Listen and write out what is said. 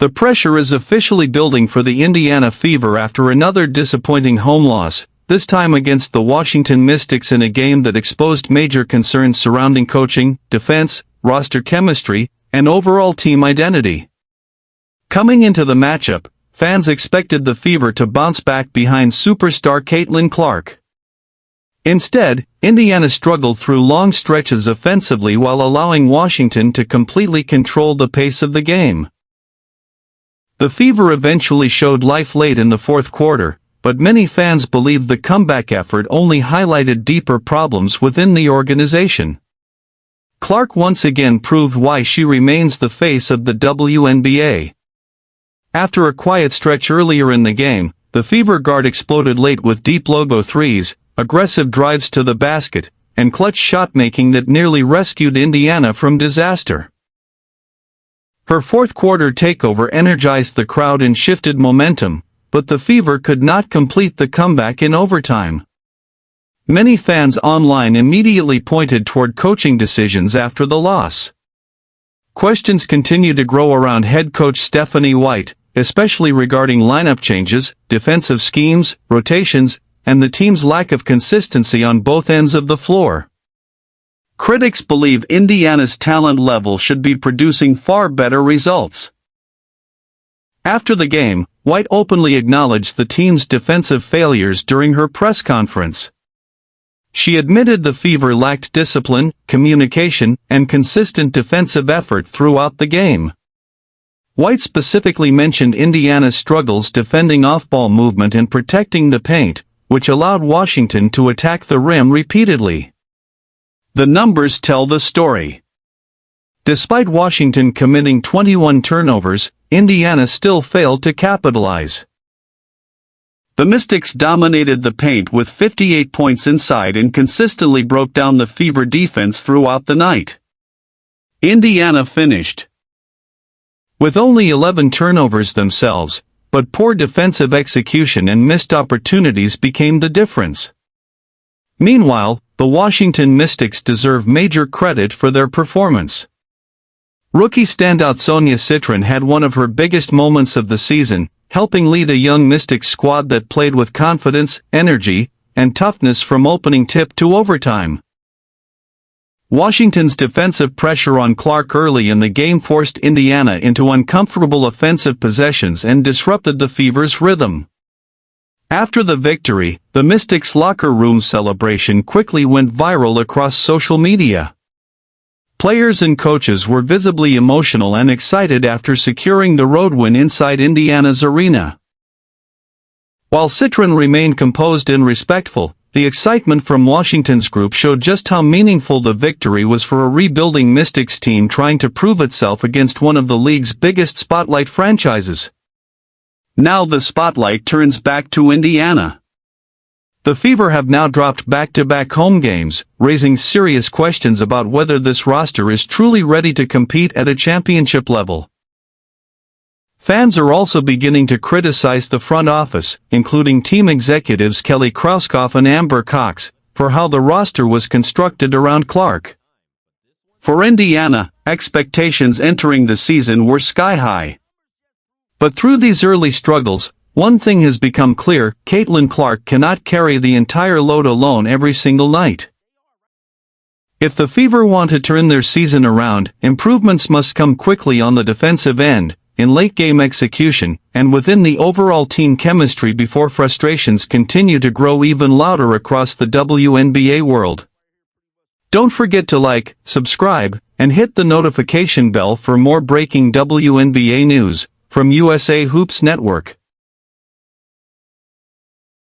The pressure is officially building for the Indiana Fever after another disappointing home loss, this time against the Washington Mystics in a game that exposed major concerns surrounding coaching, defense, roster chemistry, and overall team identity. Coming into the matchup, fans expected the Fever to bounce back behind superstar Caitlin Clark. Instead, Indiana struggled through long stretches offensively while allowing Washington to completely control the pace of the game. The Fever eventually showed life late in the fourth quarter, but many fans believe the comeback effort only highlighted deeper problems within the organization. Clark once again proved why she remains the face of the WNBA. After a quiet stretch earlier in the game, the Fever guard exploded late with deep logo threes, aggressive drives to the basket, and clutch shot-making that nearly rescued Indiana from disaster. Her fourth-quarter takeover energized the crowd and shifted momentum, but the Fever could not complete the comeback in overtime. Many fans online immediately pointed toward coaching decisions after the loss. Questions continue to grow around head coach Stephanie White, especially regarding lineup changes, defensive schemes, rotations, and the team's lack of consistency on both ends of the floor. Critics believe Indiana's talent level should be producing far better results. After the game, White openly acknowledged the team's defensive failures during her press conference. She admitted the Fever lacked discipline, communication, and consistent defensive effort throughout the game. White specifically mentioned Indiana's struggles defending off-ball movement and protecting the paint, which allowed Washington to attack the rim repeatedly. The numbers tell the story. Despite Washington committing 21 turnovers, Indiana still failed to capitalize. The Mystics dominated the paint with 58 points inside and consistently broke down the Fever defense throughout the night. Indiana finished with only 11 turnovers themselves, but poor defensive execution and missed opportunities became the difference. Meanwhile, the Washington Mystics deserve major credit for their performance. Rookie standout Sonia Citron had one of her biggest moments of the season, helping lead a young Mystics squad that played with confidence, energy, and toughness from opening tip to overtime. Washington's defensive pressure on Clark early in the game forced Indiana into uncomfortable offensive possessions and disrupted the Fever's rhythm. After the victory, the Mystics' locker room celebration quickly went viral across social media. Players and coaches were visibly emotional and excited after securing the road win inside Indiana's arena. While Citron remained composed and respectful, the excitement from Washington's group showed just how meaningful the victory was for a rebuilding Mystics team trying to prove itself against one of the league's biggest spotlight franchises. Now the spotlight turns back to Indiana. The Fever have now dropped back-to-back home games, raising serious questions about whether this roster is truly ready to compete at a championship level. Fans are also beginning to criticize the front office, including team executives Kelly Krauskopf and Amber Cox, for how the roster was constructed around Clark. For Indiana, expectations entering the season were sky-high. But through these early struggles, one thing has become clear: Caitlin Clark cannot carry the entire load alone every single night. If the Fever want to turn their season around, improvements must come quickly on the defensive end, in late-game execution, and within the overall team chemistry before frustrations continue to grow even louder across the WNBA world. Don't forget to like, subscribe, and hit the notification bell for more breaking WNBA news from USA Hoops Network.